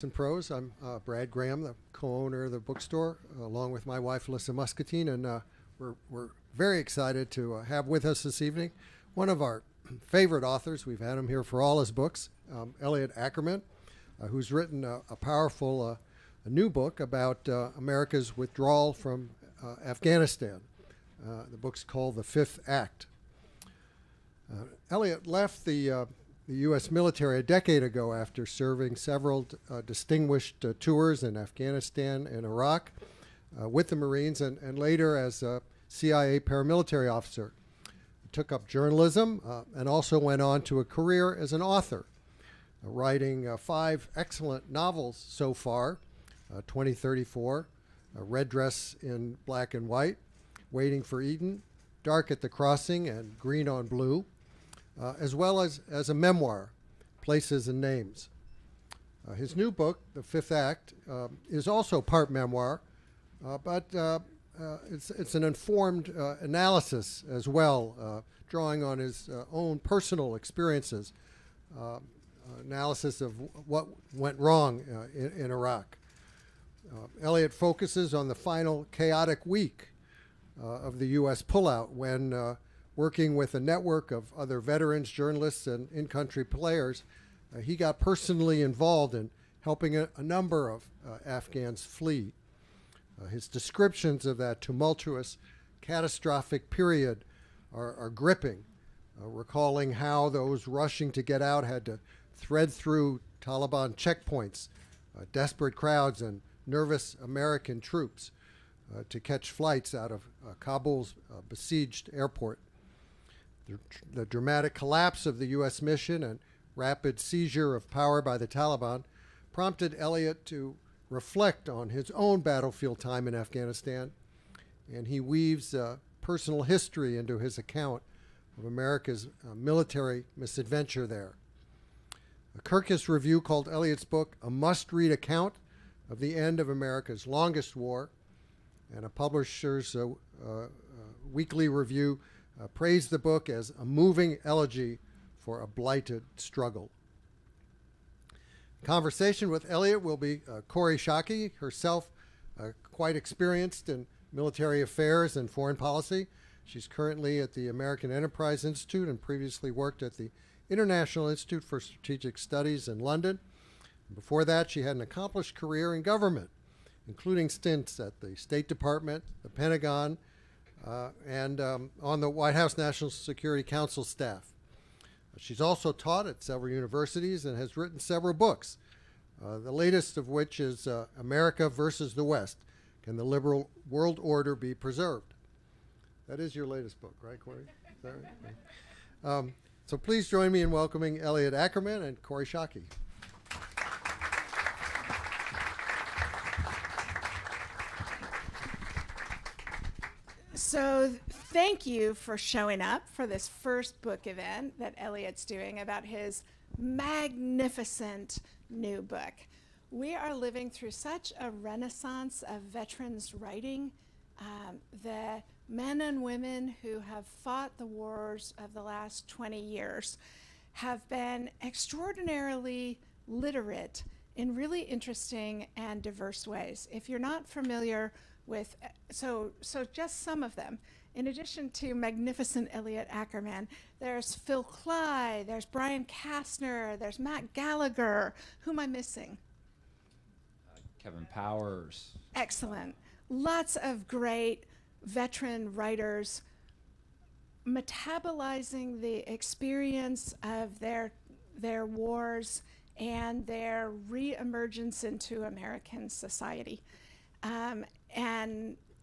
And Prose. I'm Brad Graham, the co-owner of the bookstore, along with my wife, Alyssa Muscatine, and we're very excited to have with us this evening one of our favorite authors. We've had him here for all his books, Elliot Ackerman, who's written a powerful a new book about America's withdrawal from Afghanistan. The book's called The Fifth Act. Elliot left the U.S. military a decade ago after serving several distinguished tours in Afghanistan and Iraq with the Marines and later as a CIA paramilitary officer. He took up journalism and also went on to a career as an author, writing 5 excellent novels so far, 2034, Red Dress in Black and White, Waiting for Eden, Dark at the Crossing, and Green on Blue, as well as a memoir, Places and Names. His new book, The Fifth Act, is also part memoir, but it's an informed analysis as well, drawing on his own personal experiences, analysis of what went wrong in Iraq. Elliot focuses on the final chaotic week of the U.S. pullout when working with a network of other veterans, journalists, and in-country players, he got personally involved in helping a number of Afghans flee. His descriptions of that tumultuous, catastrophic period are gripping, recalling how those rushing to get out had to thread through Taliban checkpoints, desperate crowds, and nervous American troops to catch flights out of Kabul's besieged airport. The dramatic collapse of the U.S. mission and rapid seizure of power by the Taliban prompted Elliot to reflect on his own battlefield time in Afghanistan, and he weaves personal history into his account of America's military misadventure there. A Kirkus review called Elliot's book a must-read account of the end of America's longest war, and a publisher's weekly review praised the book as a moving elegy for a blighted struggle. Conversation with Elliot will be Kori Schake, herself quite experienced in military affairs and foreign policy. She's currently at the American Enterprise Institute and previously worked at the International Institute for Strategic Studies in London. Before that, she had an accomplished career in government, including stints at the State Department, the Pentagon, and on the White House National Security Council staff. She's also taught at several universities and has written several books, the latest of which is America versus the West: Can the Liberal World Order Be Preserved? That is your latest book, right, Kori? Is that right? So please join me in welcoming Elliot Ackerman and Kori Schake. So thank you for showing up for this first book event that Elliot's doing about his magnificent new book. We are living through such a renaissance of veterans writing. The men and women who have fought the wars of the last 20 years have been extraordinarily literate in really interesting and diverse ways. If you're not familiar with, so just some of them. In addition to magnificent Elliot Ackerman, there's Phil Cly, there's Brian Kastner, there's Matt Gallagher. Who am I missing? Kevin Powers. Excellent. Lots of great veteran writers metabolizing the experience of their wars and their re-emergence into American society.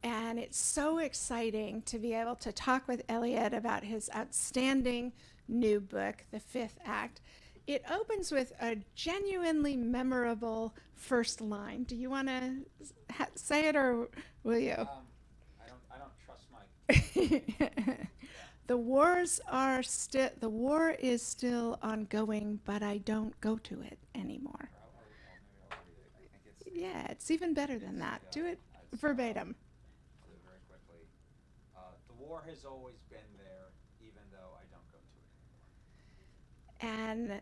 And it's so exciting to be able to talk with Elliot about his outstanding new book, The Fifth Act. It opens with a genuinely memorable first line. Do you want to say it, or will you? I don't trust my. The war is still ongoing, but I don't go to it anymore. Yeah, it's even better than that. Do it verbatim. Very quickly. The war has always been there, even though I don't go to it anymore. And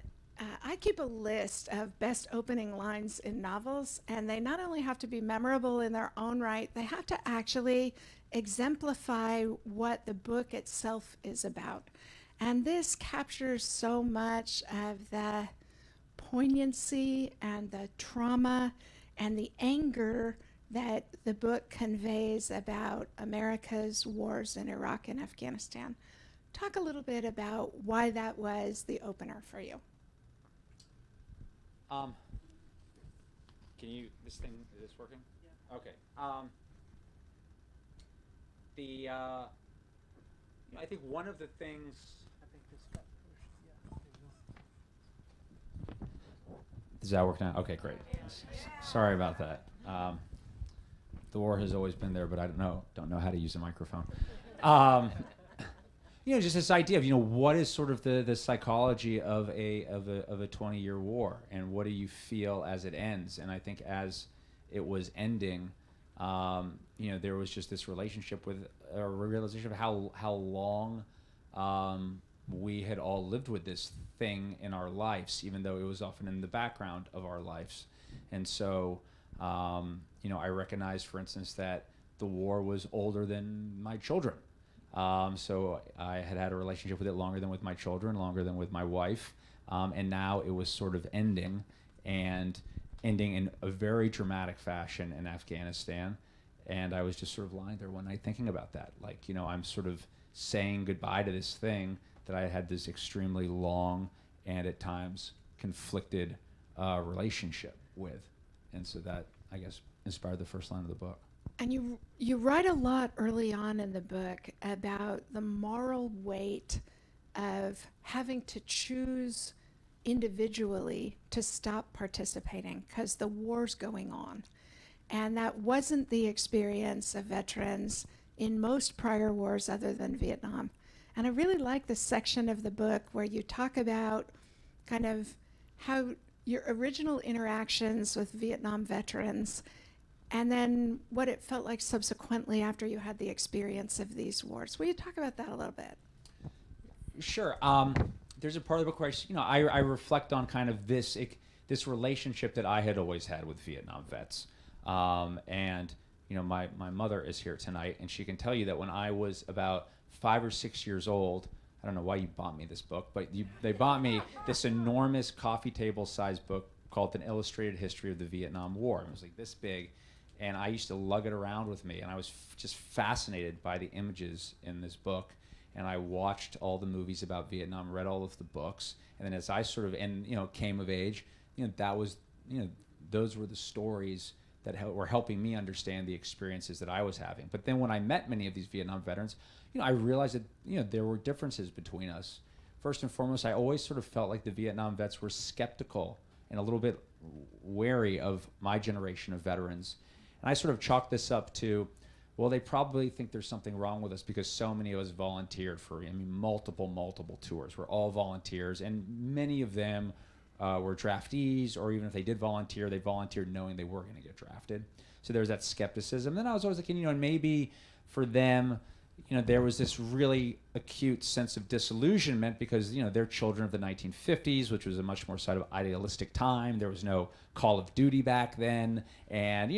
I keep a list of best opening lines in novels, and they not only have to be memorable in their own right, they have to actually exemplify what the book itself is about. And this captures so much of the poignancy and the trauma and the anger that the book conveys about America's wars in Iraq and Afghanistan. Talk a little bit about why that was the opener for you. Can you, this thing, is this working? Yeah. Okay. I think one of the things. Does that work now? Okay, great. Sorry about that. The war has always been there, but I don't know how to use a microphone. Just this idea of, what is sort of the psychology of a 20-year war, and what do you feel as it ends? And I think as it was ending, there was just this relationship with a realization of how long we had all lived with this thing in our lives, even though it was often in the background of our lives. And so, I recognized, for instance, that the war was older than my children. So I had a relationship with it longer than with my children, longer than with my wife. And now it was sort of ending in a very dramatic fashion in Afghanistan. And I was just sort of lying there one night thinking about that. I'm sort of saying goodbye to this thing that I had this extremely long and at times conflicted relationship with. And so that, I guess, inspired the first line of the book. And you write a lot early on in the book about the moral weight of having to choose individually to stop participating because the war's going on. And that wasn't the experience of veterans in most prior wars other than Vietnam. And I really like the section of the book where you talk about kind of how your original interactions with Vietnam veterans and then what it felt like subsequently after you had the experience of these wars. Will you talk about that a little bit? Sure. There's a part of the book where I reflect on kind of this relationship that I had always had with Vietnam vets. And my mother is here tonight, and she can tell you that when I was about 5 or 6 years old, I don't know why you bought me this book, but they bought me this enormous coffee table sized book called An Illustrated History of the Vietnam War. It was like this big. And I used to lug it around with me, and I was just fascinated by the images in this book. And I watched all the movies about Vietnam, read all of the books, and then as I sort of came of age, that was those were the stories that were helping me understand the experiences that I was having. But then when I met many of these Vietnam veterans, I realized that there were differences between us. First and foremost, I always sort of felt like the Vietnam vets were skeptical and a little bit wary of my generation of veterans. And I sort of chalked this up to, well, they probably think there's something wrong with us because so many of us volunteered for, multiple tours. We're all volunteers, and many of them were draftees, or even if they did volunteer, they volunteered knowing they were going to get drafted. So there's that skepticism. Then I was always thinking, and maybe for them, there was this really acute sense of disillusionment because, they're children of the 1950s, which was a much more sort of idealistic time. There was no Call of Duty back then. And,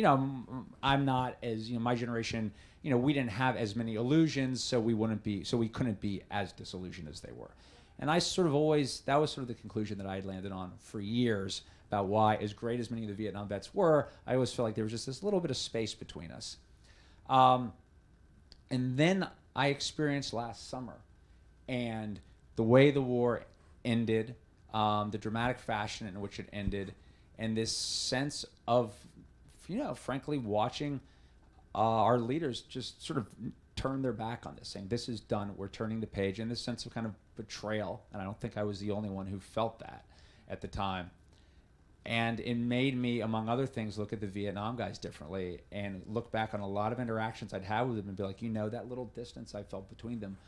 I'm not as, my generation, we didn't have as many illusions, so we couldn't be as disillusioned as they were. And I sort of always, that was sort of the conclusion that I had landed on for years about why, as great as many of the Vietnam vets were, I always felt like there was just this little bit of space between us. And then I experienced last summer, and the way the war ended, the dramatic fashion in which it ended, and this sense of, frankly, watching our leaders just sort of turn their back on this, saying, this is done, we're turning the page, and this sense of kind of betrayal. And I don't think I was the only one who felt that at the time. And it made me, among other things, look at the Vietnam guys differently and look back on a lot of interactions I'd had with them and be like, that little distance I felt between them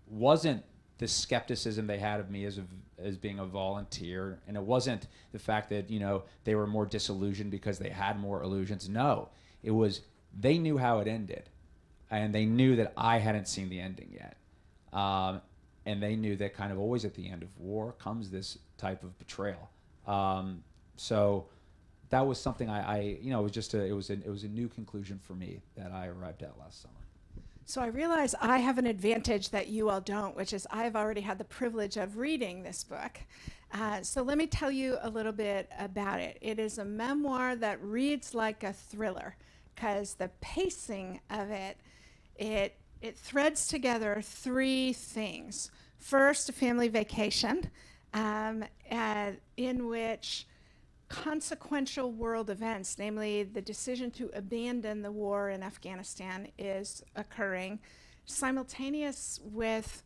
wasn't the skepticism they had of me as being a volunteer. And it wasn't the fact that, they were more disillusioned because they had more illusions. No, it was they knew how it ended. And they knew that I hadn't seen the ending yet. And they knew that kind of always at the end of war comes this type of betrayal. So that was something it was just it was a new conclusion for me that I arrived at last summer. So I realize I have an advantage that you all don't, which is I've already had the privilege of reading this book. So let me tell you a little bit about it. It is a memoir that reads like a thriller because the pacing of it threads together three things. First, a family vacation in which consequential world events, namely the decision to abandon the war in Afghanistan, is occurring, simultaneous with,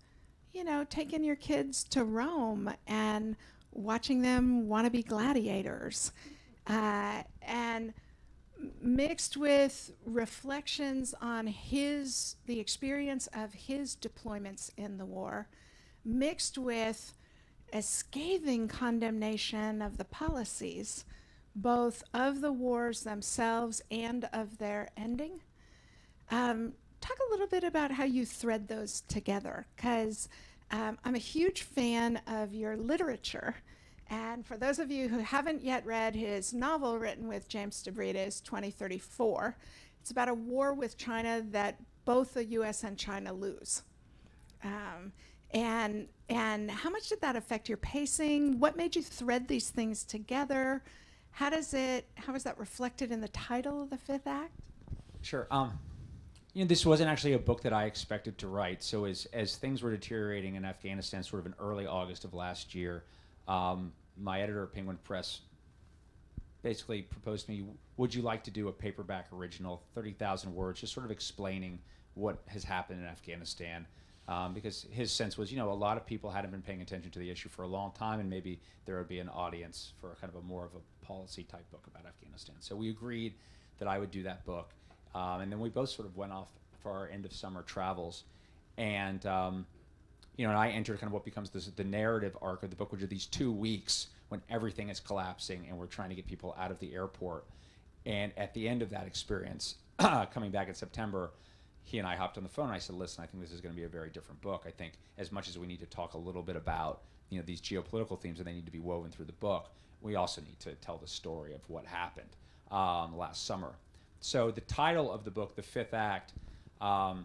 taking your kids to Rome and watching them want to be gladiators, and mixed with reflections on the experience of his deployments in the war, mixed with a scathing condemnation of the policies, both of the wars themselves and of their ending. Talk a little bit about how you thread those together, because I'm a huge fan of your literature. And for those of you who haven't yet read his novel written with James DeBrides, 2034, it's about a war with China that both the U.S. and China lose. And how much did that affect your pacing? What made you thread these things together? How is that reflected in the title of the fifth act? Sure. This wasn't actually a book that I expected to write. So as things were deteriorating in Afghanistan, sort of in early August of last year, my editor at Penguin Press basically proposed to me, would you like to do a paperback original, 30,000 words, just sort of explaining what has happened in Afghanistan? Because his sense was, a lot of people hadn't been paying attention to the issue for a long time, and maybe there would be an audience for a kind of more of a policy type book about Afghanistan. So we agreed that I would do that book. And then we both sort of went off for our end of summer travels. And, and I entered kind of what becomes the narrative arc of the book, which are these 2 weeks when everything is collapsing and we're trying to get people out of the airport. And at the end of that experience, coming back in September, he and I hopped on the phone and I said, listen, I think this is going to be a very different book. I think as much as we need to talk a little bit about these geopolitical themes and they need to be woven through the book, we also need to tell the story of what happened last summer. So the title of the book, The Fifth Act, the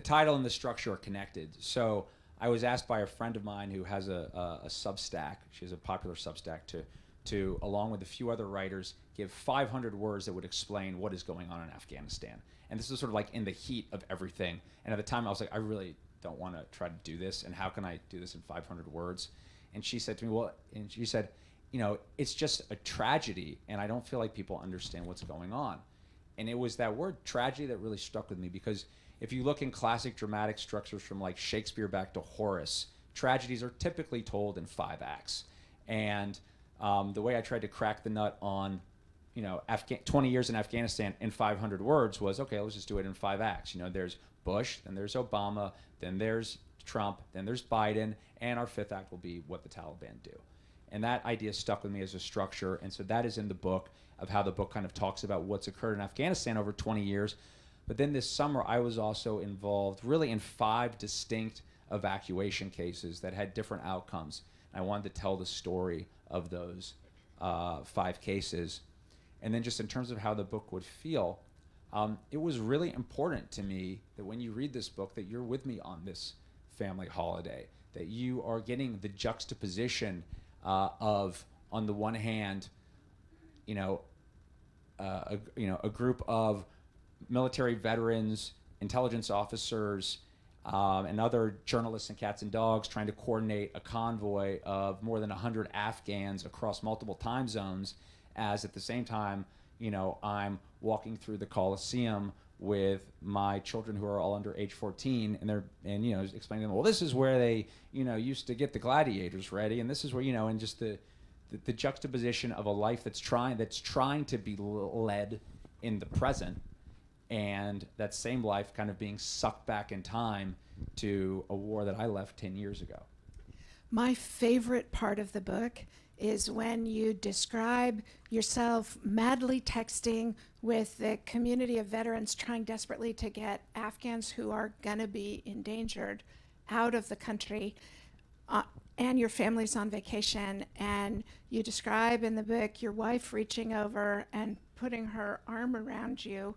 title and the structure are connected. So I was asked by a friend of mine who has a Substack. She has a popular Substack to, along with a few other writers, give 500 words that would explain what is going on in Afghanistan. And this is sort of like in the heat of everything. And at the time I was like, I really don't want to try to do this. And how can I do this in 500 words? And she said to me, it's just a tragedy. And I don't feel like people understand what's going on. And it was that word tragedy that really stuck with me, because if you look in classic dramatic structures from like Shakespeare back to Horace, tragedies are typically told in 5 acts. And the way I tried to crack the nut on 20 years in Afghanistan in 500 words was, okay, let's just do it in 5 acts. There's Bush, then there's Obama, then there's Trump, then there's Biden, and our 5th act will be what the Taliban do. And that idea stuck with me as a structure, and so that is in the book, of how the book kind of talks about what's occurred in Afghanistan over 20 years. But then this summer, I was also involved really in 5 distinct evacuation cases that had different outcomes. I wanted to tell the story of those 5 cases. And then just in terms of how the book would feel, it was really important to me that when you read this book, that you're with me on this family holiday, that you are getting the juxtaposition of, on the one hand, a group of military veterans, intelligence officers, and other journalists and cats and dogs trying to coordinate a convoy of more than 100 Afghans across multiple time zones, as at the same time, I'm walking through the Coliseum with my children who are all under age 14, and explaining to them, well, this is where they, used to get the gladiators ready, and this is where, and just the juxtaposition of a life that's trying to be led in the present, and that same life kind of being sucked back in time to a war that I left 10 years ago. My favorite part of the book is when you describe yourself madly texting with the community of veterans trying desperately to get Afghans who are going to be endangered out of the country, and your family's on vacation, and you describe in the book your wife reaching over and putting her arm around you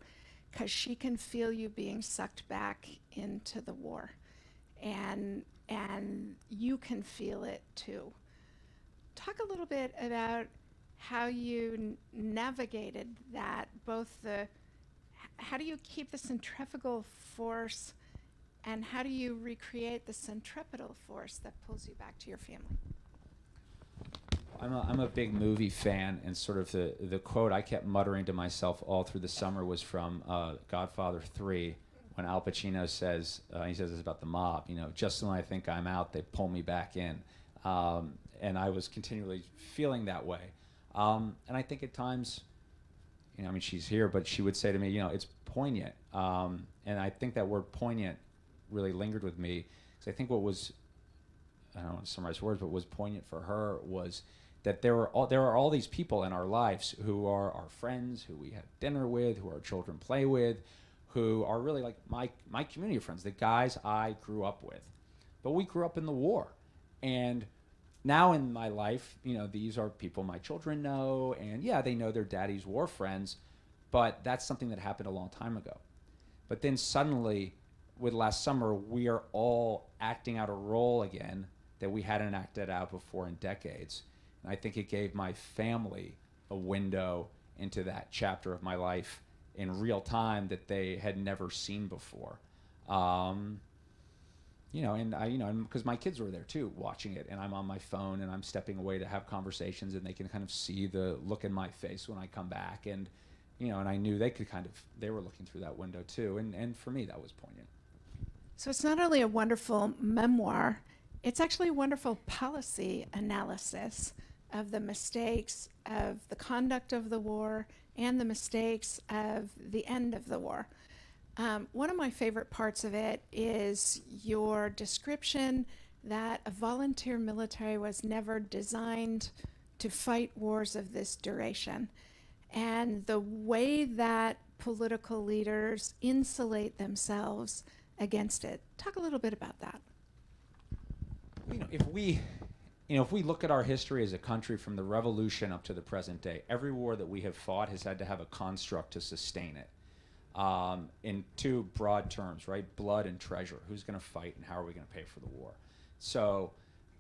because she can feel you being sucked back into the war, and you can feel it too. Talk a little bit about how you navigated that, how do you keep the centrifugal force, and how do you recreate the centripetal force that pulls you back to your family? I'm a big movie fan, and sort of the quote I kept muttering to myself all through the summer was from Godfather 3, when Al Pacino says, he says this about the mob, just when I think I'm out, they pull me back in. And I was continually feeling that way. And I think at times, she's here, but she would say to me, it's poignant. And I think that word poignant really lingered with me, because I think what was, I don't want to summarize words, but was poignant for her was that there are all these people in our lives who are our friends, who we have dinner with, who our children play with, who are really like my community of friends, the guys I grew up with. But we grew up in the war. And now in my life, these are people my children know, and yeah, they know their daddy's war friends, but that's something that happened a long time ago. But then suddenly, with last summer, we are all acting out a role again that we hadn't acted out before in decades. And I think it gave my family a window into that chapter of my life in real time that they had never seen before. And because my kids were there too, watching it, and I'm on my phone and I'm stepping away to have conversations, and they can kind of see the look in my face when I come back, and and I knew they were looking through that window too, and for me that was poignant. So it's not only a wonderful memoir, it's actually a wonderful policy analysis of the mistakes of the conduct of the war and the mistakes of the end of the war. One of my favorite parts of it is your description that a volunteer military was never designed to fight wars of this duration, and the way that political leaders insulate themselves against it. Talk a little bit about that. If we look at our history as a country from the revolution up to the present day, every war that we have fought has had to have a construct to sustain it. In two broad terms, right? Blood and treasure. Who's going to fight, and how are we going to pay for the war? So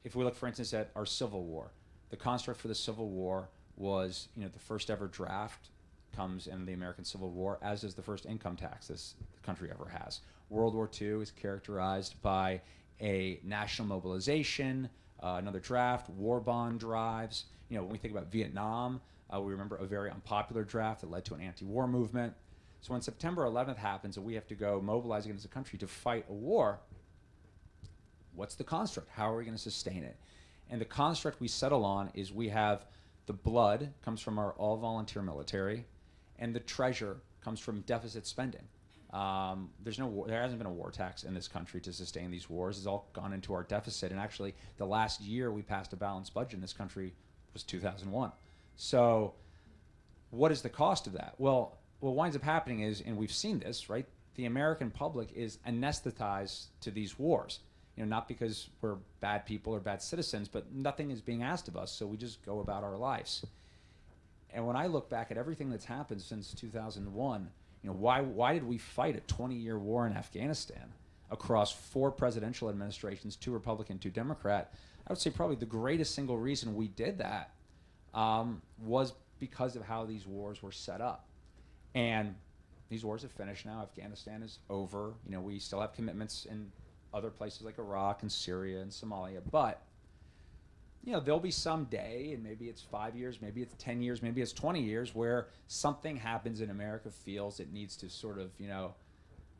if we look, for instance, at our Civil War, the construct for the Civil War was, the first ever draft comes in the American Civil War, as is the first income tax the country ever has. World War II is characterized by a national mobilization, another draft, war bond drives. When we think about Vietnam, we remember a very unpopular draft that led to an anti-war movement. So when September 11th happens and we have to go mobilizing as a country to fight a war, what's the construct? How are we going to sustain it? And the construct we settle on is we have the blood comes from our all-volunteer military, and the treasure comes from deficit spending. There hasn't been a war tax in this country to sustain these wars. It's all gone into our deficit. And actually, the last year we passed a balanced budget in this country was 2001. So what is the cost of that? Well, what winds up happening is, and we've seen this, right? The American public is anesthetized to these wars. Not because we're bad people or bad citizens, but nothing is being asked of us, so we just go about our lives. And when I look back at everything that's happened since 2001, why did we fight a 20-year war in Afghanistan across 4 presidential administrations, 2 Republican, 2 Democrat? I would say probably the greatest single reason we did that was because of how these wars were set up. And these wars have finished now. Afghanistan is over. We still have commitments in other places like Iraq and Syria and Somalia. But, there'll be some day, and maybe it's 5 years, maybe it's 10 years, maybe it's 20 years, where something happens and America feels it needs to sort of,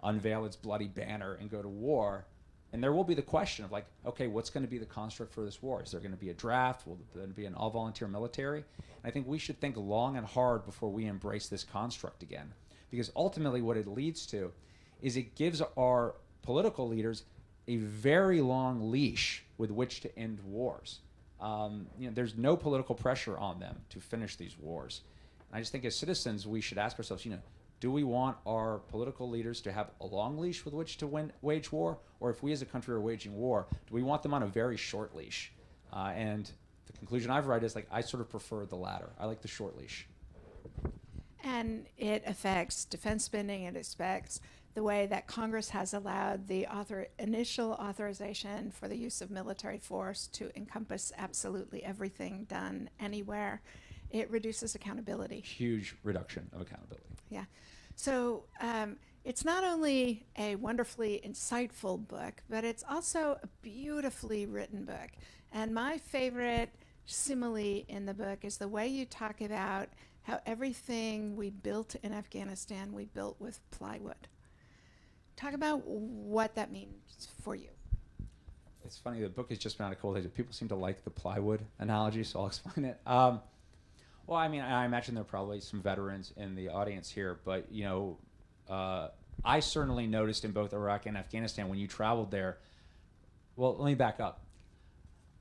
unveil its bloody banner and go to war. And there will be the question of okay, what's going to be the construct for this war? Is there going to be a draft? Will there be an all-volunteer military? And I think we should think long and hard before we embrace this construct again. Because ultimately what it leads to is it gives our political leaders a very long leash with which to end wars. There's no political pressure on them to finish these wars. And I just think as citizens, we should ask ourselves, Do we want our political leaders to have a long leash with which to wage war? Or if we as a country are waging war, do we want them on a very short leash? And the conclusion I've read is, like, I sort of prefer the latter. I like the short leash. And it affects defense spending. It affects the way that Congress has allowed the initial authorization for the use of military force to encompass absolutely everything done anywhere. It reduces accountability. Huge reduction of accountability. Yeah. So it's not only a wonderfully insightful book, but it's also a beautifully written book. And my favorite simile in the book is the way you talk about how everything we built in Afghanistan, we built with plywood. Talk about what that means for you. It's funny, the book has just been out a couple days, but people seem to like the plywood analogy, so I'll explain it. Well, I mean, I imagine there are probably some veterans in the audience here, but, you know, I certainly noticed in both Iraq and Afghanistan when you traveled there. Well, let me back up.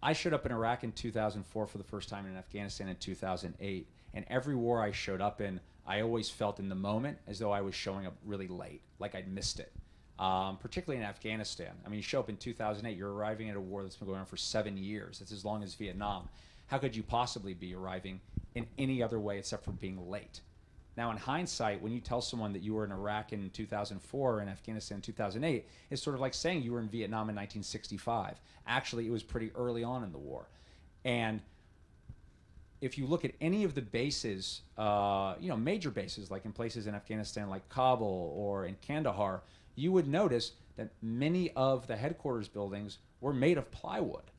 I showed up in Iraq in 2004 for the first time, and in Afghanistan in 2008. And every war I showed up in, I always felt in the moment as though I was showing up really late, like I'd missed it. Particularly in Afghanistan. I mean, you show up in 2008, you're arriving at a war that's been going on for 7 years. That's as long as Vietnam. How could you possibly be arriving in any other way except for being late? Now, in hindsight, when you tell someone that you were in Iraq in 2004 and Afghanistan in 2008, it's sort of like saying you were in Vietnam in 1965. Actually, it was pretty early on in the war. And if you look at any of the bases, you know, major bases, like in places in Afghanistan like Kabul or in Kandahar, you would notice that many of the headquarters buildings were made of plywood,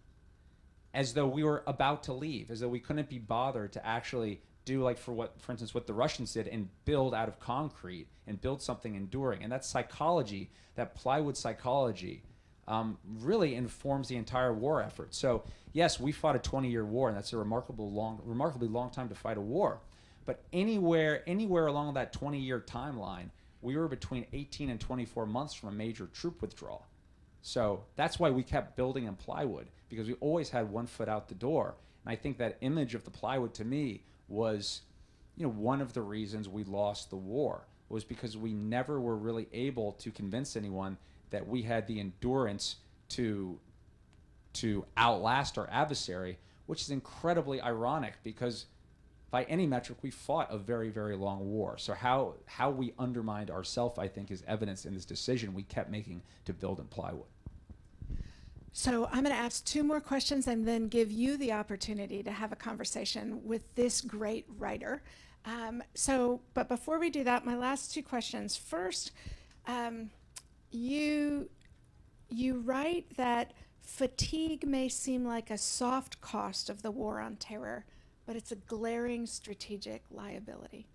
as though we were about to leave, as though we couldn't be bothered to actually do, like, for instance, what the Russians did and build out of concrete and build something enduring. And that psychology, that plywood psychology, really informs the entire war effort. So yes, we fought a 20-year war, and that's a remarkably long time to fight a war. But anywhere along that 20-year timeline, we were between 18 and 24 months from a major troop withdrawal. So that's why we kept building in plywood, because we always had one foot out the door. And I think that image of the plywood, to me, was, you know, one of the reasons we lost the war, was because we never were really able to convince anyone that we had the endurance to outlast our adversary, which is incredibly ironic because by any metric, we fought a very, very long war. So how we undermined ourselves, I think, is evidence in this decision we kept making to build in plywood. So I'm going to ask 2 more questions and then give you the opportunity to have a conversation with this great writer. But before we do that, my last 2 questions. First, you write that fatigue may seem like a soft cost of the war on terror, but it's a glaring strategic liability.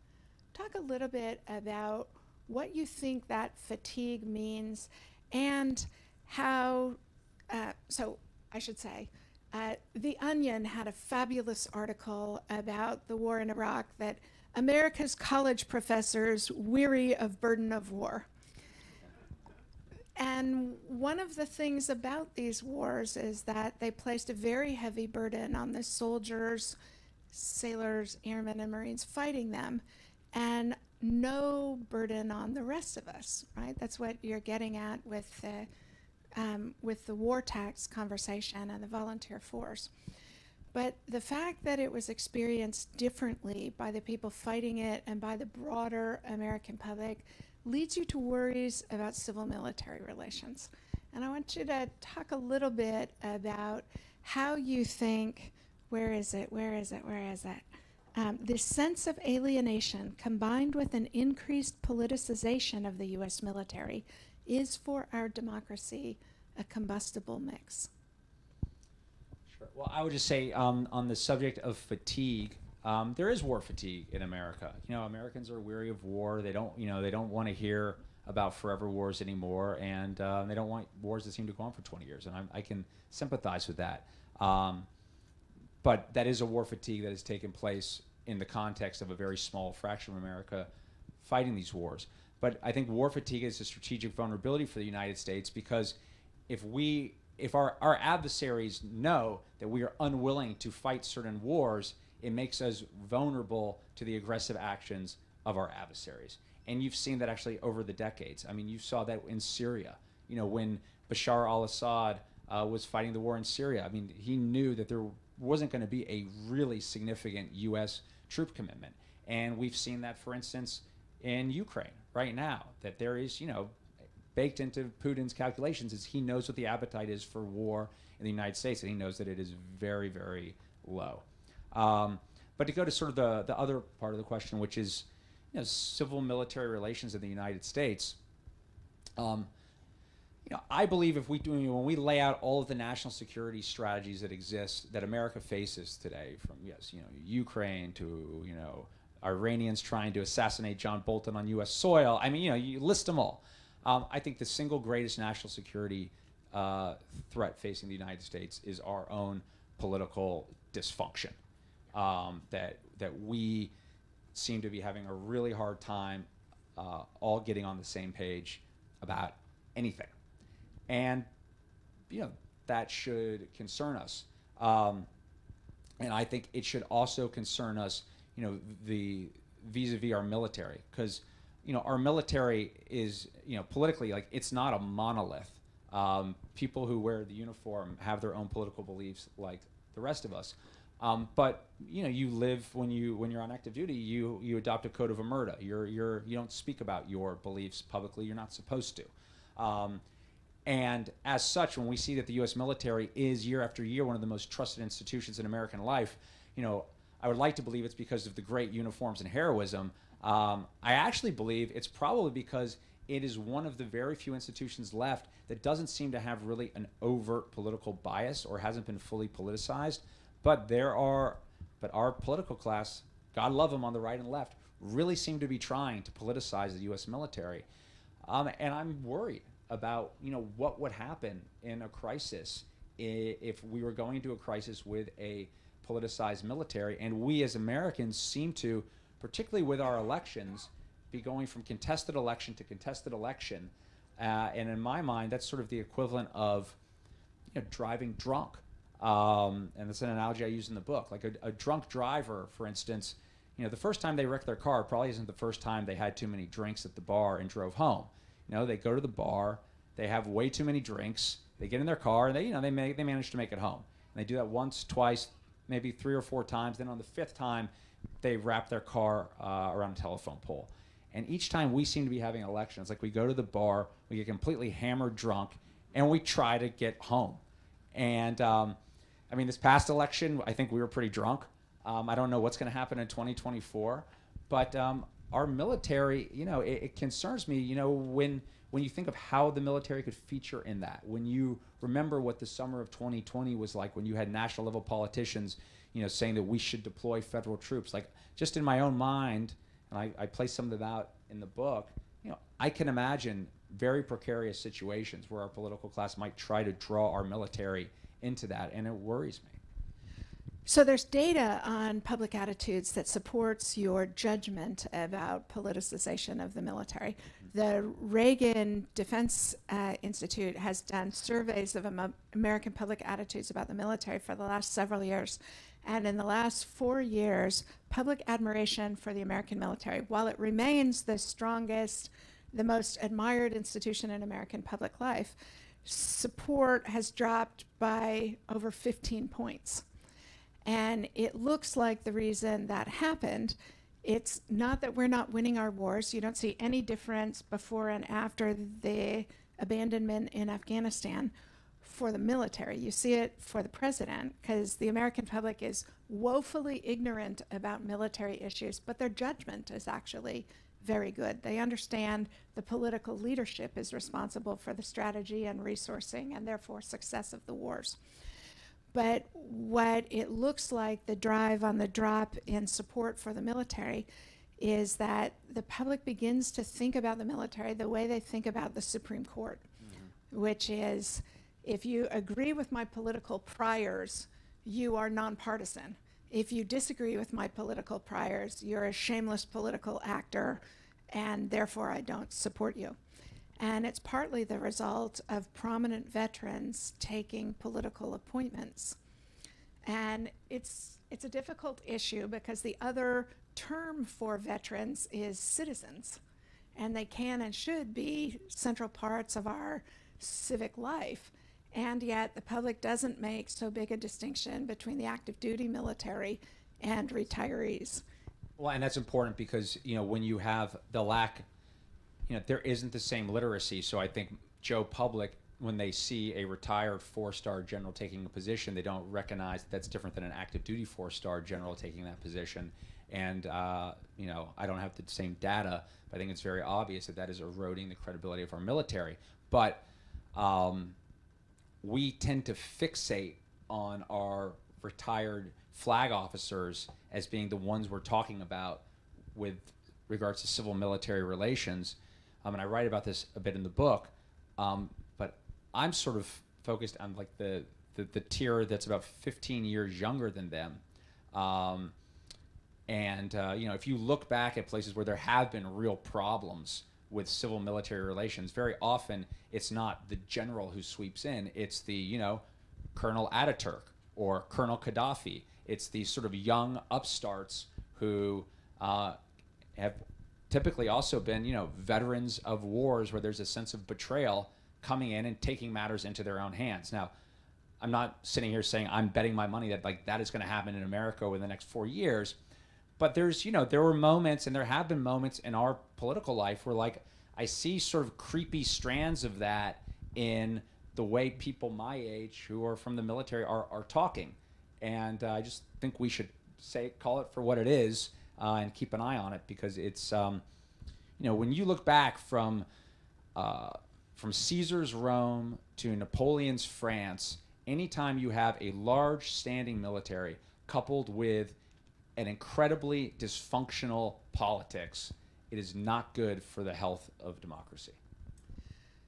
Talk a little bit about what you think that fatigue means and how, I should say, The Onion had a fabulous article about the war in Iraq that America's college professors weary of burden of war. And one of the things about these wars is that they placed a very heavy burden on the soldiers, sailors, airmen, and Marines fighting them, and no burden on the rest of us, right? That's what you're getting at with the war tax conversation and the volunteer force. But the fact that it was experienced differently by the people fighting it and by the broader American public leads you to worries about civil-military relations. And I want you to talk a little bit about how you think, this sense of alienation combined with an increased politicization of the U.S. military is for our democracy a combustible mix. Sure. Well, I would just say on the subject of fatigue, there is war fatigue in America. You know, Americans are weary of war. They don't want to hear about forever wars anymore, and they don't want wars that seem to go on for 20 years. And I can sympathize with that. But that is a war fatigue that has taken place in the context of a very small fraction of America fighting these wars. But I think war fatigue is a strategic vulnerability for the United States, because if our adversaries know that we are unwilling to fight certain wars, it makes us vulnerable to the aggressive actions of our adversaries. And you've seen that actually over the decades. I mean, you saw that in Syria, when Bashar al-Assad was fighting the war in Syria. I mean, he knew that there wasn't going to be a really significant U.S. troop commitment. And we've seen that, for instance, in Ukraine right now, that there is, baked into Putin's calculations is he knows what the appetite is for war in the United States, and he knows that it is very, very low. But to go to sort of the other part of the question, which is civil military relations in the United States, I believe when we lay out all of the national security strategies that exist that America faces today, from Ukraine to Iranians trying to assassinate John Bolton on U.S. soil. I mean, you list them all. I think the single greatest national security threat facing the United States is our own political dysfunction. That we seem to be having a really hard time all getting on the same page about anything. And, that should concern us. And I think it should also concern us, the vis-a-vis our military, because, our military is, politically, like, it's not a monolith. People who wear the uniform have their own political beliefs like the rest of us. But you live when you're on active duty. You adopt a code of omerta. You don't speak about your beliefs publicly. You're not supposed to. And as such, when we see that the U.S. military is year after year one of the most trusted institutions in American life, I would like to believe it's because of the great uniforms and heroism. I actually believe it's probably because it is one of the very few institutions left that doesn't seem to have really an overt political bias or hasn't been fully politicized. But our political class, God love them on the right and left, really seem to be trying to politicize the U.S. military. And I'm worried about, what would happen in a crisis if we were going into a crisis with a politicized military. And we as Americans seem to, particularly with our elections, be going from contested election to contested election. And in my mind, that's sort of the equivalent of driving drunk. And that's an analogy I use in the book. Like a drunk driver, for instance, the first time they wreck their car probably isn't the first time they had too many drinks at the bar and drove home. They go to the bar, they have way too many drinks, they get in their car, and they manage to make it home. And they do that once, twice, maybe 3 or 4 times. Then on the 5th time, they wrap their car around a telephone pole. And each time we seem to be having elections, like we go to the bar, we get completely hammered drunk, and we try to get home. And this past election, I think we were pretty drunk. I don't know what's going to happen in 2024, but our military, it concerns me, when you think of how the military could feature in that, when you remember what the summer of 2020 was like, when you had national level politicians, saying that we should deploy federal troops. Like, just in my own mind, and I place some of that out in the book, I can imagine very precarious situations where our political class might try to draw our military into that, and it worries me. So there's data on public attitudes that supports your judgment about politicization of the military. The Reagan Defense Institute has done surveys of American public attitudes about the military for the last several years. And in the last 4 years, public admiration for the American military, while it remains the strongest, the most admired institution in American public life, support has dropped by over 15 points. And it looks like the reason that happened, it's not that we're not winning our wars. You don't see any difference before and after the abandonment in Afghanistan for the military. You see it for the president, because the American public is woefully ignorant about military issues, but their judgment is actually very good. They understand the political leadership is responsible for the strategy and resourcing and therefore success of the wars. But what it looks like, the drive on the drop in support for the military, is that the public begins to think about the military the way they think about the Supreme Court, which is, if you agree with my political priors, you are nonpartisan. If you disagree with my political priors, you're a shameless political actor, and therefore I don't support you. And it's partly the result of prominent veterans taking political appointments. And it's a difficult issue because the other term for veterans is citizens. and they can and should be central parts of our civic life. And yet the public doesn't make so big a distinction between the active duty military and retirees. Well, and that's important because, when you have the lack, there isn't the same literacy. So I think Joe Public, when they see a retired 4-star general taking a position, they don't recognize that that's different than an active duty 4-star general taking that position. And, I don't have the same data, but I think it's very obvious that that is eroding the credibility of our military. But we tend to fixate on our retired flag officers as being the ones we're talking about with regards to civil-military relations. And I write about this a bit in the book, but I'm sort of focused on like the tier that's about 15 years younger than them. If you look back at places where there have been real problems with civil-military relations, very often it's not the general who sweeps in, it's the, Colonel Ataturk or Colonel Gaddafi. It's these sort of young upstarts who have typically also been, veterans of wars where there's a sense of betrayal coming in and taking matters into their own hands. Now, I'm not sitting here saying I'm betting my money that that is going to happen in America over the next 4 years. But there's, there were moments, and there have been moments in our political life where, I see sort of creepy strands of that in the way people my age who are from the military are talking. And I just think we should call it for what it is and keep an eye on it, because it's, when you look back from Caesar's Rome to Napoleon's France, anytime you have a large standing military coupled with an incredibly dysfunctional politics, it is not good for the health of democracy.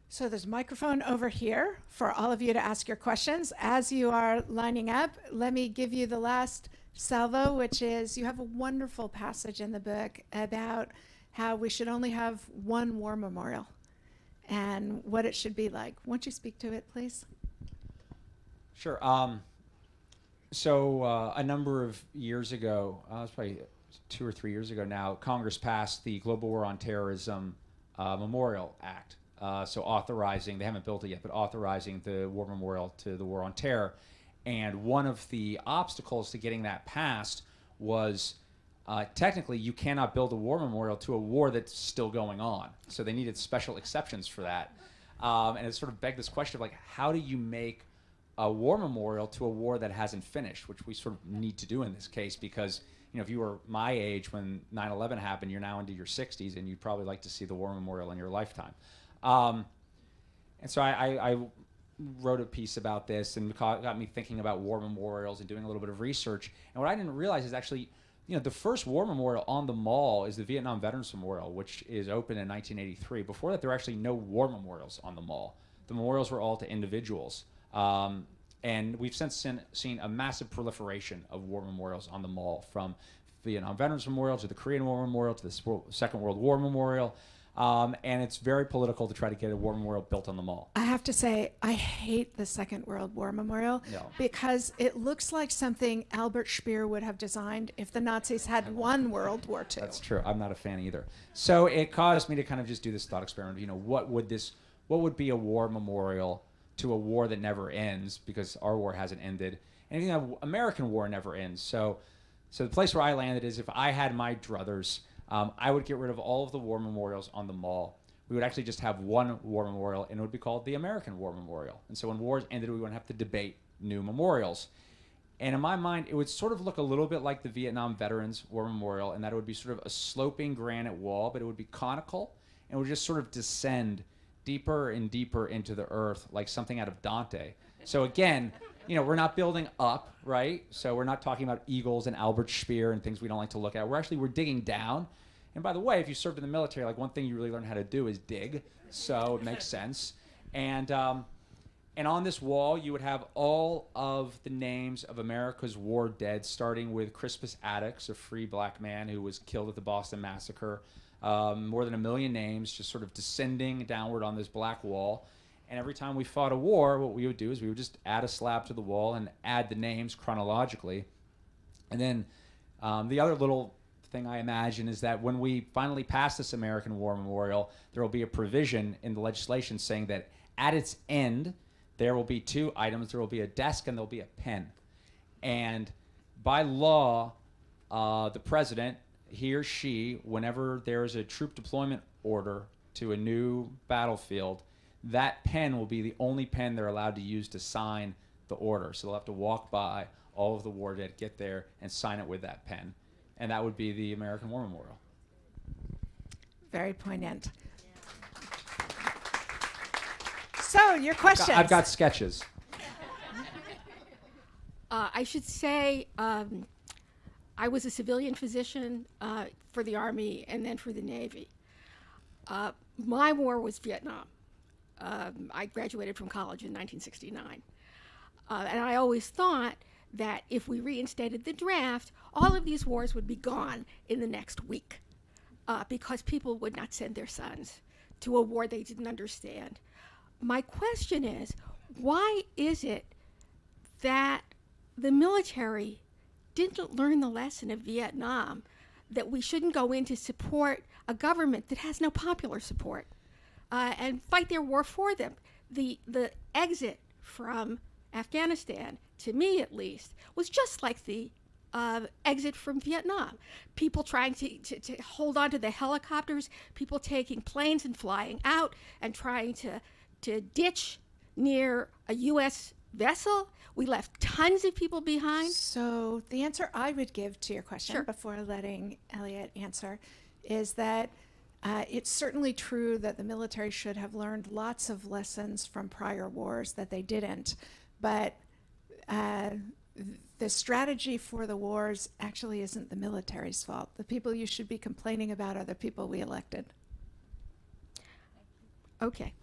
So there's a microphone over here for all of you to ask your questions. As you are lining up, let me give you the last salvo, which is you have a wonderful passage in the book about how we should only have one war memorial and what it should be like. Won't you speak to it, please? Sure. So a number of years ago, it's probably 2 or 3 years ago now, Congress passed the Global War on Terrorism Memorial Act. So authorizing, they haven't built it yet, but authorizing the war memorial to the war on terror. And one of the obstacles to getting that passed was technically you cannot build a war memorial to a war that's still going on. So they needed special exceptions for that. And it sort of begged this question of how do you make a war memorial to a war that hasn't finished, which we sort of need to do in this case, because if you were my age when 9/11 happened, you're now into your 60s, and you'd probably like to see the war memorial in your lifetime. And so I wrote a piece about this, and got me thinking about war memorials and doing a little bit of research. And what I didn't realize is actually, the first war memorial on the Mall is the Vietnam Veterans Memorial, which is opened in 1983. Before that, there were actually no war memorials on the Mall. The memorials were all to individuals. And we've since seen a massive proliferation of war memorials on the Mall, from Vietnam Veterans Memorial to the Korean War Memorial to the Second World War Memorial. And it's very political to try to get a war memorial built on the Mall. I have to say, I hate the Second World War Memorial because it looks like something Albert Speer would have designed if the Nazis had won World War II. That's true. I'm not a fan either. So it caused me to kind of just do this thought experiment. What would be a war memorial to a war that never ends, because our war hasn't ended, and American war never ends. So the place where I landed is, if I had my druthers, I would get rid of all of the war memorials on the Mall. We would actually just have one war memorial, and it would be called the American War Memorial. And so when wars ended, we wouldn't have to debate new memorials. And in my mind, it would sort of look a little bit like the Vietnam Veterans War Memorial, in that it would be sort of a sloping granite wall, but it would be conical, and it would just sort of descend deeper and deeper into the earth, like something out of Dante. So again, we're not building up, right? So we're not talking about eagles and Albert Speer and things we don't like to look at. We're digging down. And by the way, if you served in the military, one thing you really learn how to do is dig. So it makes sense. And on this wall, you would have all of the names of America's war dead, starting with Crispus Attucks, a free black man who was killed at the Boston Massacre. More than 1 million names just sort of descending downward on this black wall. And every time we fought a war, what we would do is we would just add a slab to the wall and add the names chronologically. And then the other little thing I imagine is that when we finally pass this American War Memorial, there will be a provision in the legislation saying that at its end, there will be two items. There will be a desk and there will be a pen. And by law, the president, he or she, whenever there is a troop deployment order to a new battlefield, that pen will be the only pen they're allowed to use to sign the order. So they'll have to walk by all of the war dead, get there, and sign it with that pen. And that would be the American War Memorial. Very poignant. So, your questions. I've got sketches. I should say I was a civilian physician for the Army and then for the Navy. My war was Vietnam. I graduated from college in 1969. And I always thought that if we reinstated the draft, all of these wars would be gone in the next week because people would not send their sons to a war they didn't understand. My question is, why is it that the military didn't learn the lesson of Vietnam, that we shouldn't go in to support a government that has no popular support and fight their war for them? The exit from Afghanistan, to me at least, was just like the exit from Vietnam. People trying to hold on to the helicopters, people taking planes and flying out and trying to ditch near a U.S. vessel. We left tons of people behind. So the answer I would give to your question, Sure, before letting Elliot answer, is that it's certainly true that the military should have learned lots of lessons from prior wars that they didn't. But the strategy for the wars actually isn't the military's fault. The people you should be complaining about are the people we elected. Okay.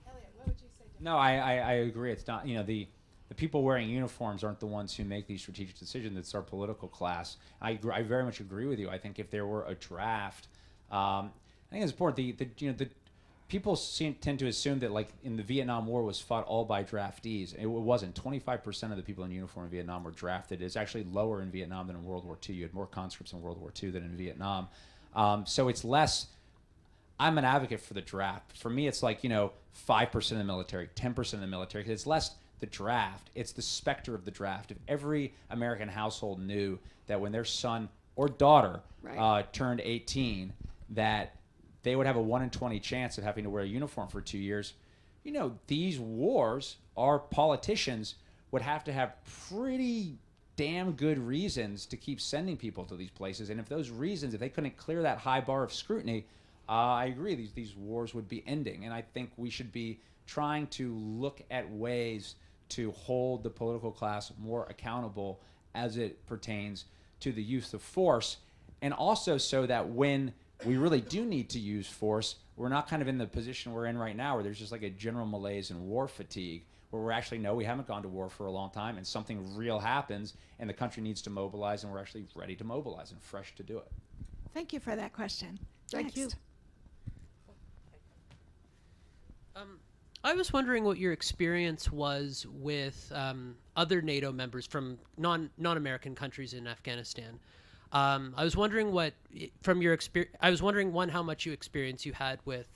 Elliot, what would you say? No, I agree. It's not, the people wearing uniforms aren't the ones who make these strategic decisions. It's our political class. I very much agree with you. I think if there were a draft, I think it's important. The people tend to assume that, like, in the Vietnam War was fought all by draftees. It wasn't. 25% of the people in uniform in Vietnam were drafted. It's actually lower in Vietnam than in World War II. You had more conscripts in World War II than in Vietnam. So it's less. I'm an advocate for the draft. For me, it's like, 5% of the military, 10% of the military, because it's less the draft. It's the specter of the draft. If every American household knew that when their son or daughter turned 18, that they would have a 1 in 20 chance of having to wear a uniform for 2 years, these wars, our politicians would have to have pretty damn good reasons to keep sending people to these places. And if those reasons, if they couldn't clear that high bar of scrutiny, I agree, these wars would be ending. And I think we should be trying to look at ways to hold the political class more accountable as it pertains to the use of force, and also so that when we really do need to use force, we're not kind of in the position we're in right now where there's just like a general malaise and war fatigue, where we're actually, no, we haven't gone to war for a long time and something real happens and the country needs to mobilize and we're actually ready to mobilize and fresh to do it. Thank you for that question. Thank you. Next. I was wondering what your experience was with other NATO members from non-American countries in Afghanistan. I was wondering from your experience. I was wondering, one, how much experience you had with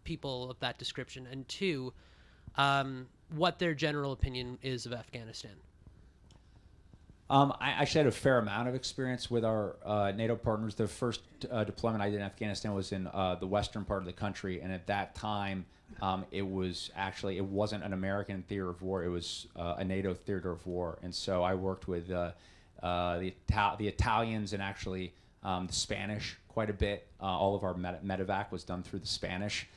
people of that description, and two, what their general opinion is of Afghanistan. I actually had a fair amount of experience with our NATO partners. The first deployment I did in Afghanistan was in the western part of the country, and at that time, it wasn't an American theater of war. It was a NATO theater of war, and so I worked with the Italians and actually the Spanish quite a bit. All of our medevac was done through the Spanish.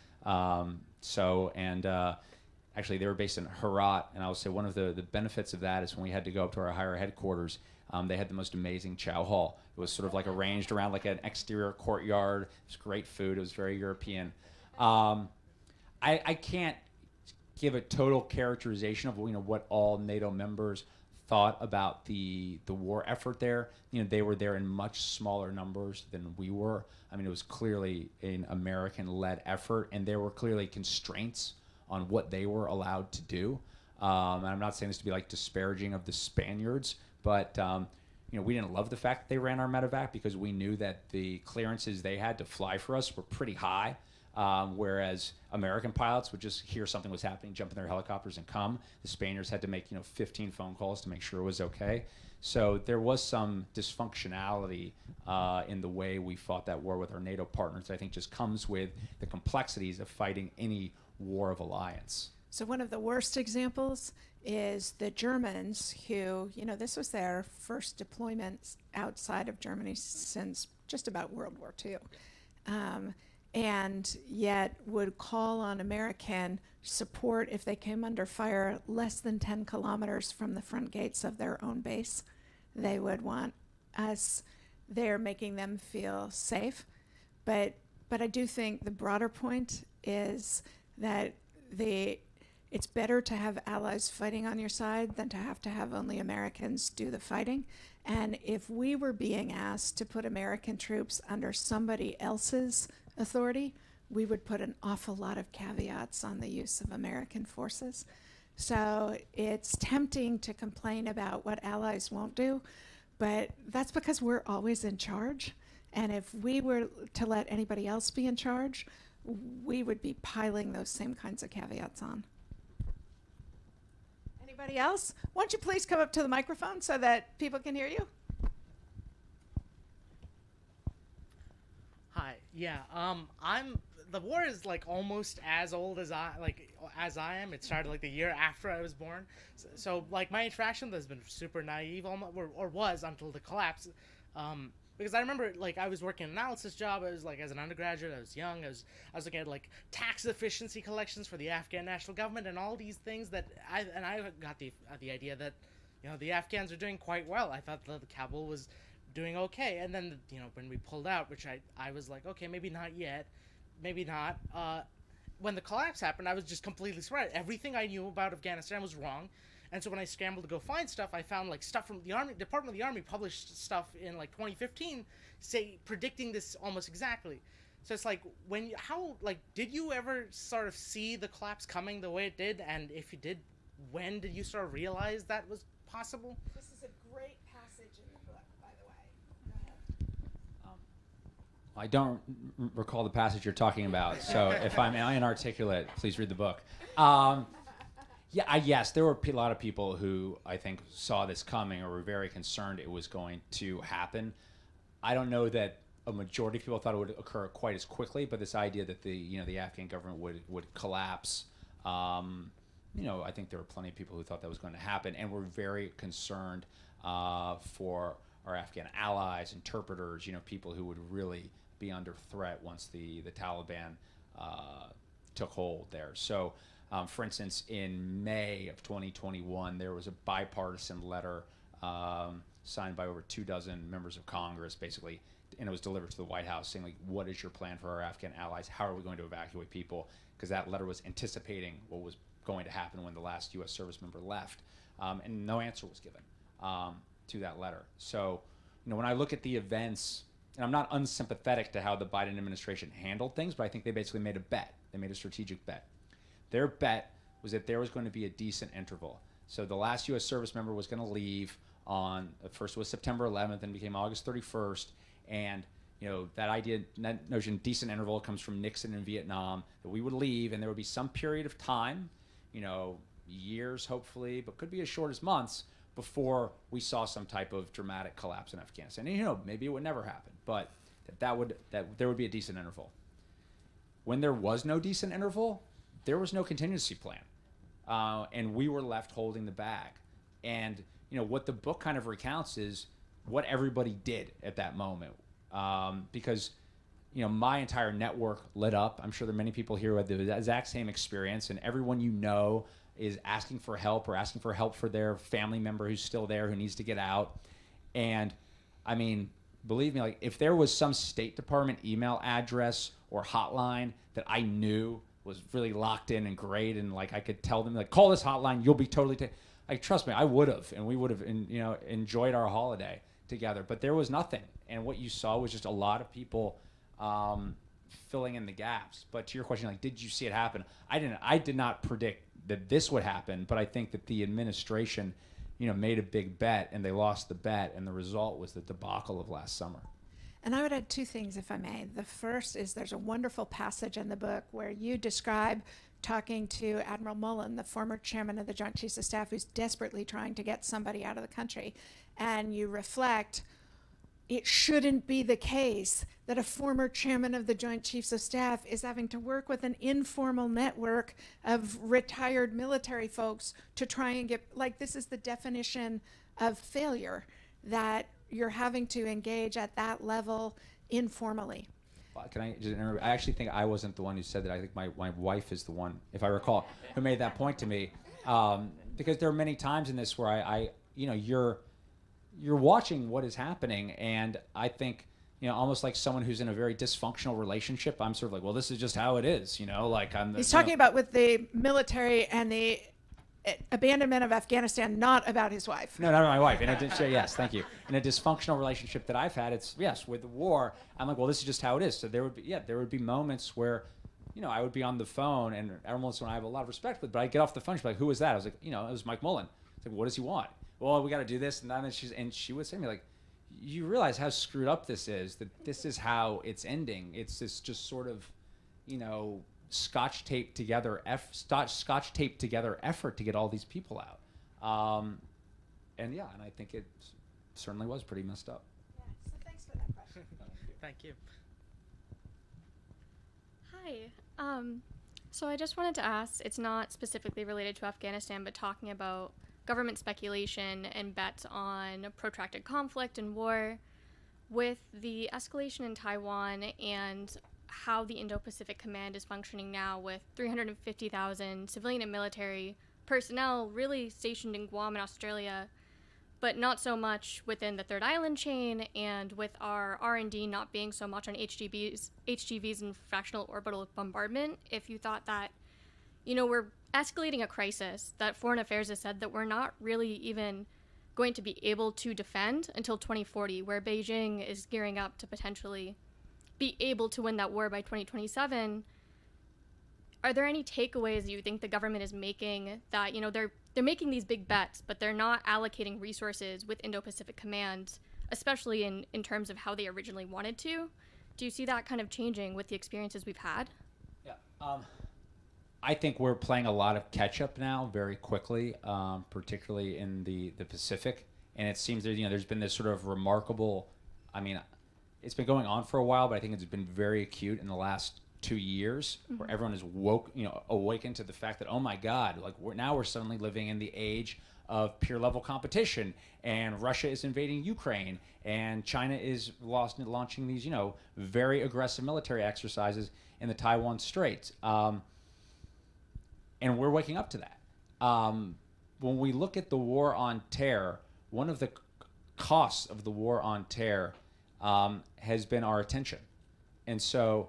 Actually, they were based in Herat, and I would say one of the benefits of that is when we had to go up to our higher headquarters, they had the most amazing chow hall. It was sort of like arranged around like an exterior courtyard. It was great food. It was very European. I can't give a total characterization of what all NATO members thought about the war effort there. They were there in much smaller numbers than we were. I mean, it was clearly an American-led effort, and there were clearly constraints on what they were allowed to do. And I'm not saying this to be like disparaging of the Spaniards, but we didn't love the fact that they ran our medevac because we knew that the clearances they had to fly for us were pretty high. Whereas American pilots would just hear something was happening, jump in their helicopters and come. The Spaniards had to make 15 phone calls to make sure it was okay. So there was some dysfunctionality in the way we fought that war with our NATO partners that I think just comes with the complexities of fighting any war of alliance. So one of the worst examples is the Germans who, this was their first deployment outside of Germany since just about World War II. And yet would call on American support if they came under fire less than 10 kilometers from the front gates of their own base. They would want us there, making them feel safe. But I do think the broader point is that it's better to have allies fighting on your side than to have only Americans do the fighting. And if we were being asked to put American troops under somebody else's authority, we would put an awful lot of caveats on the use of American forces. So it's tempting to complain about what allies won't do, but that's because we're always in charge. And if we were to let anybody else be in charge, we would be piling those same kinds of caveats on. Anybody else? Why don't you please come up to the microphone so that people can hear you? Hi. Yeah. The war is like almost as old as I am. It started like the year after I was born. So like my interaction has been super naive, almost, or was until the collapse. Because I remember like I was working an analysis job. I was like as an undergraduate. I was young. I was looking at like tax efficiency collections for the Afghan national government and all these things that I got the idea that the Afghans are doing quite well. I thought that Kabul was doing okay, and then when we pulled out, which I was like, okay, maybe not yet, maybe not. When the collapse happened, I was just completely surprised. Everything I knew about Afghanistan was wrong, and so when I scrambled to go find stuff, I found like stuff from the Army Department of the Army published stuff in like 2015, predicting this almost exactly. So it's like did you ever sort of see the collapse coming the way it did? And if you did, when did you sort of realize that was possible? This is a great passage in the book, by the way. Go ahead. I don't recall the passage you're talking about, so if I'm inarticulate, please read the book. Yes, there were a lot of people who I think saw this coming or were very concerned it was going to happen. I don't know that a majority of people thought it would occur quite as quickly, but this idea that the Afghan government would collapse, I think there were plenty of people who thought that was going to happen and were very concerned for our Afghan allies, interpreters, people who would really be under threat once the Taliban took hold there. So, for instance, in May of 2021, there was a bipartisan letter signed by over 24 members of Congress, basically, and it was delivered to the White House saying, like, what is your plan for our Afghan allies? How are we going to evacuate people? Because that letter was anticipating what was going to happen when the last U.S. service member left, and no answer was given to that letter. So, when I look at the events, and I'm not unsympathetic to how the Biden administration handled things, but I think they basically made a bet. They made a strategic bet. Their bet was that there was going to be a decent interval. So the last U.S. service member was going to leave on, first was September 11th and became August 31st. And, that notion, decent interval, comes from Nixon in Vietnam, that we would leave and there would be some period of time, years hopefully, but could be as short as months, before we saw some type of dramatic collapse in Afghanistan. And, maybe it would never happen, but that there would be a decent interval. When there was no decent interval, there was no contingency plan, and we were left holding the bag. And what the book kind of recounts is what everybody did at that moment, because my entire network lit up. I'm sure there are many people here who had the exact same experience, and everyone is asking for help or asking for help for their family member who's still there who needs to get out. And I mean, believe me, like if there was some State Department email address or hotline that I knew was really locked in and great, and like I could tell them, like, call this hotline, you'll be totally like, trust me, I would have, and we would have enjoyed our holiday together. But there was nothing, and what you saw was just a lot of people filling in the gaps. But to your question, like, did you see it happen? I did not predict that this would happen, but I think that the administration made a big bet and they lost the bet, and the result was the debacle of last summer. And I would add two things, if I may. The first is there's a wonderful passage in the book where you describe talking to Admiral Mullen, the former chairman of the Joint Chiefs of Staff, who's desperately trying to get somebody out of the country. And you reflect, it shouldn't be the case that a former chairman of the Joint Chiefs of Staff is having to work with an informal network of retired military folks to try and get, like, this is the definition of failure, that you're having to engage at that level informally. Can I just interrupt? I actually think I wasn't the one who said that. I think my wife is the one, if I recall, who made that point to me. Because there are many times in this where I you're watching what is happening, and I think, almost like someone who's in a very dysfunctional relationship, I'm sort of like, well, this is just how it is, like I'm. He's talking about with the military and the abandonment of Afghanistan, not about his wife. No, not my wife. Yes, thank you. In a dysfunctional relationship that I've had, it's yes, with the war, I'm like, well, this is just how it is. So there would be moments where, I would be on the phone, and everyone when I have a lot of respect with, but I'd get off the phone, she'd be like, who was that? I was like, it was Mike Mullen. It's like, what does he want? Well, we got to do this and that, and she would say to me, like, you realize how screwed up this is, that this is how it's ending. It's this just sort of, scotch taped together effort to get all these people out. And I think it certainly was pretty messed up. Yeah, so thanks for that question. Thank you. Hi. So I just wanted to ask, it's not specifically related to Afghanistan, but talking about government speculation and bets on protracted conflict and war. With the escalation in Taiwan and how the Indo-Pacific Command is functioning now, with 350,000 civilian and military personnel really stationed in Guam and Australia, but not so much within the Third Island chain, and with our R&D not being so much on HGVs and fractional orbital bombardment, if you thought that, we're escalating a crisis that Foreign Affairs has said that we're not really even going to be able to defend until 2040, where Beijing is gearing up to potentially be able to win that war by 2027. Are there any takeaways you think the government is making that, they're making these big bets, but they're not allocating resources with Indo-Pacific Command, especially in terms of how they originally wanted to? Do you see that kind of changing with the experiences we've had? Yeah. I think we're playing a lot of catch-up now very quickly, particularly in the Pacific. And it seems that, there's been this sort of remarkable, it's been going on for a while, but I think it's been very acute in the last 2 years, where everyone is awakened to the fact that, oh my God, like we're suddenly living in the age of peer level competition, and Russia is invading Ukraine, and China is launching these, very aggressive military exercises in the Taiwan Straits. And we're waking up to that. When we look at the war on terror, one of the costs of the war on terror has been our attention. And so,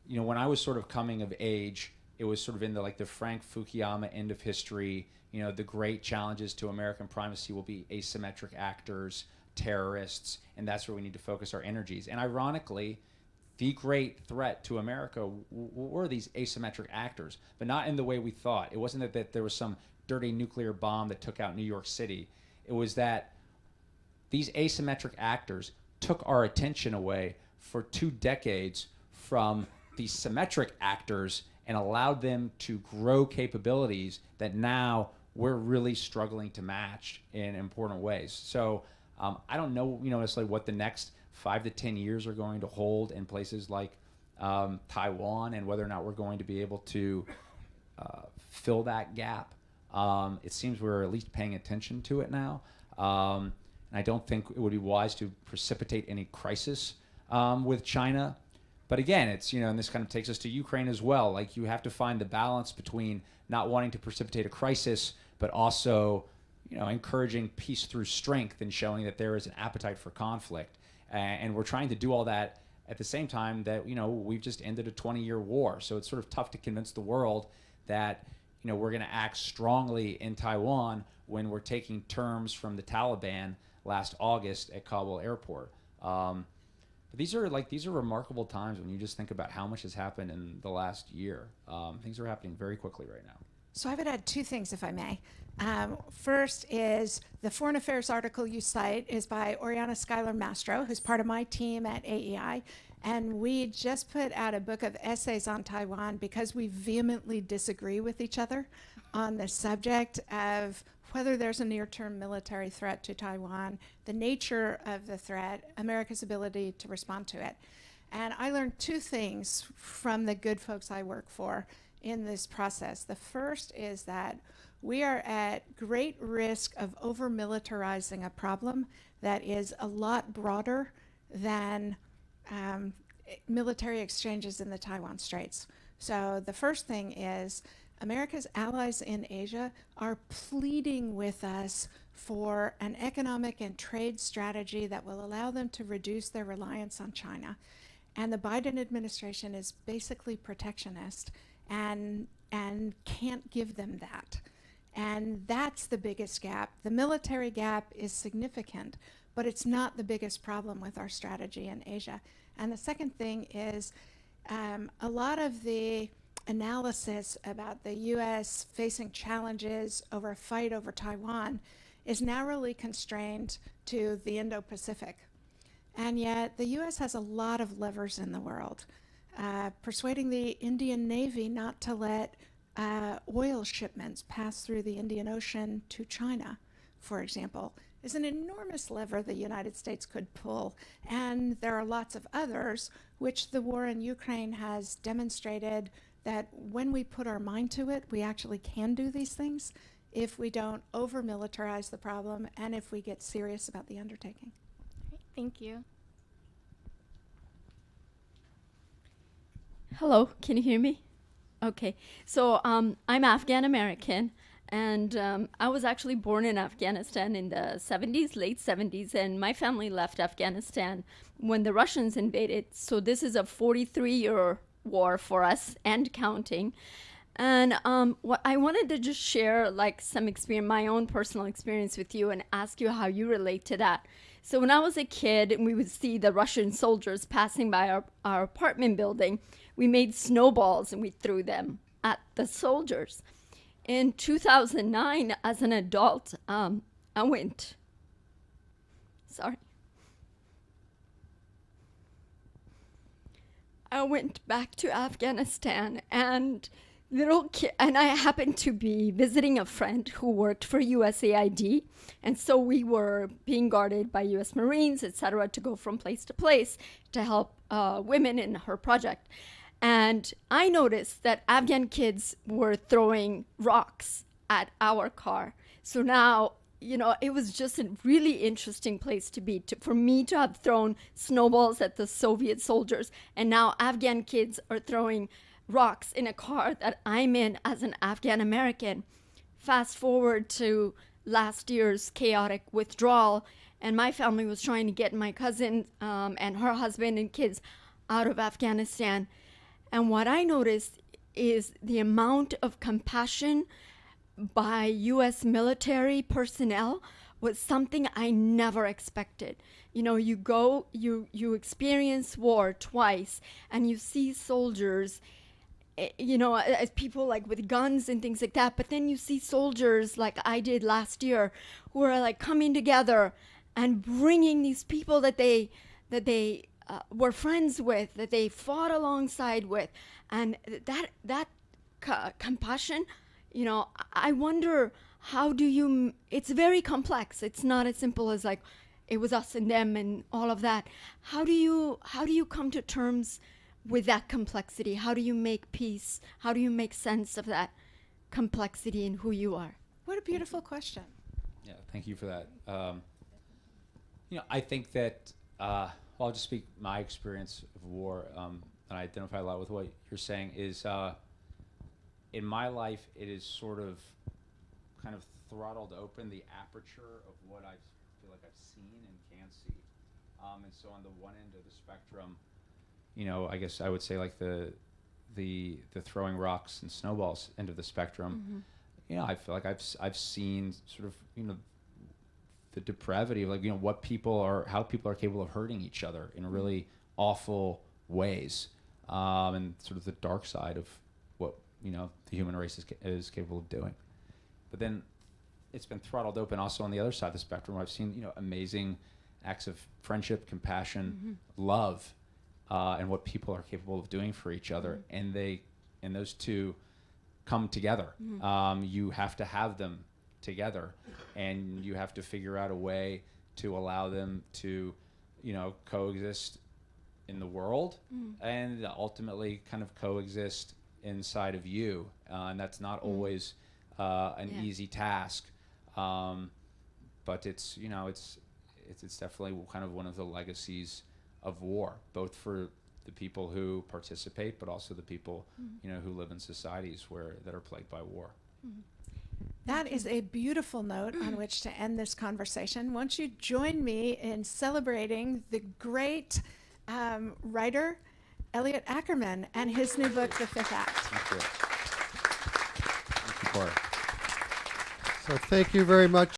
when I was sort of coming of age, it was sort of in the Frank Fukuyama end of history. The great challenges to American primacy will be asymmetric actors, terrorists, and that's where we need to focus our energies. And ironically, the great threat to America were these asymmetric actors, but not in the way we thought. It wasn't that there was some dirty nuclear bomb that took out New York City. It was that these asymmetric actors took our attention away for 2 decades from the symmetric actors and allowed them to grow capabilities that now we're really struggling to match in important ways. So I don't know, necessarily what the next 5 to 10 years are going to hold in places like Taiwan, and whether or not we're going to be able to fill that gap. It seems we're at least paying attention to it now. And I don't think it would be wise to precipitate any crisis with China. But again, it's, and this kind of takes us to Ukraine as well. Like, you have to find the balance between not wanting to precipitate a crisis, but also, encouraging peace through strength and showing that there is an appetite for conflict. And we're trying to do all that at the same time that, we've just ended a 20-year war. So it's sort of tough to convince the world that, we're going to act strongly in Taiwan when we're taking terms from the Taliban last August at Kabul airport. But these are remarkable times when you just think about how much has happened in the last year. Things are happening very quickly right now. So I would add two things, if I may. First is the Foreign Affairs article you cite is by Oriana Schuyler Mastro, who's part of my team at AEI. And we just put out a book of essays on Taiwan because we vehemently disagree with each other on the subject of whether there's a near-term military threat to Taiwan, the nature of the threat, America's ability to respond to it. And I learned two things from the good folks I work for in this process. The first is that we are at great risk of over-militarizing a problem that is a lot broader than military exchanges in the Taiwan Straits. So the first thing is America's allies in Asia are pleading with us for an economic and trade strategy that will allow them to reduce their reliance on China. And the Biden administration is basically protectionist and can't give them that. And that's the biggest gap. The military gap is significant, but it's not the biggest problem with our strategy in Asia. And the second thing is a lot of the analysis about the U.S. facing challenges over a fight over Taiwan is narrowly constrained to the Indo-Pacific. And yet the U.S. has a lot of levers in the world. Persuading the Indian Navy not to let oil shipments pass through the Indian Ocean to China, for example, is an enormous lever the United States could pull. And there are lots of others, which the war in Ukraine has demonstrated that when we put our mind to it, we actually can do these things if we don't over-militarize the problem and if we get serious about the undertaking. Great, thank you. Hello, can you hear me? Okay, so I'm Afghan-American, and I was actually born in Afghanistan in the 70s, late 70s, and my family left Afghanistan when the Russians invaded. So this is a 43-year war for us and counting. And what I wanted to just share like some experience, my own personal experience with you and ask you how you relate to that. So when I was a kid and we would see the Russian soldiers passing by our apartment building, we made snowballs and we threw them at the soldiers. In 2009, as an adult, I went back to Afghanistan and and I happened to be visiting a friend who worked for USAID, and so we were being guarded by US Marines, etc., to go from place to place to help women in her project. And I noticed that Afghan kids were throwing rocks at our car. So now, it was just a really interesting place to be, for me to have thrown snowballs at the Soviet soldiers, and now Afghan kids are throwing rocks in a car that I'm in as an Afghan American. Fast forward to last year's chaotic withdrawal, and my family was trying to get my cousin and her husband and kids out of Afghanistan. And what I noticed is the amount of compassion by U.S. military personnel was something I never expected. You experience war twice, and you see soldiers, as people like with guns and things like that. But then you see soldiers like I did last year who are like coming together and bringing these people that they were friends with, that they fought alongside with. And that compassion, I wonder, it's very complex. It's not as simple as like, it was us and them and all of that. How do you come to terms with that complexity? How do you make peace? How do you make sense of that complexity in who you are? What a beautiful question. Yeah, thank you for that. I think that, I'll just speak my experience of war, and I identify a lot with what you're saying, is in my life, it is sort of kind of throttled open the aperture of what I feel like I've seen and can see. And so on the one end of the spectrum, I guess I would say like the throwing rocks and snowballs end of the spectrum. Mm-hmm. I feel like I've seen sort of the depravity of like how people are capable of hurting each other in really awful ways, and sort of the dark side of the human race is capable of doing. But then it's been throttled open also on the other side of the spectrum. I've seen amazing acts of friendship, compassion, love, and what people are capable of doing for each other, and those two come together. You have to have them together, and you have to figure out a way to allow them to coexist in the world, and ultimately kind of coexist inside of you, and that's not always an easy task, but it's definitely kind of one of the legacies of war, both for the people who participate, but also the people who live in societies that are plagued by war. That is a beautiful note on which to end this conversation. Won't you join me in celebrating the great writer Elliot Ackerman and his new book, The Fifth Act. Thank you. Thank you, Kori. So thank you very much.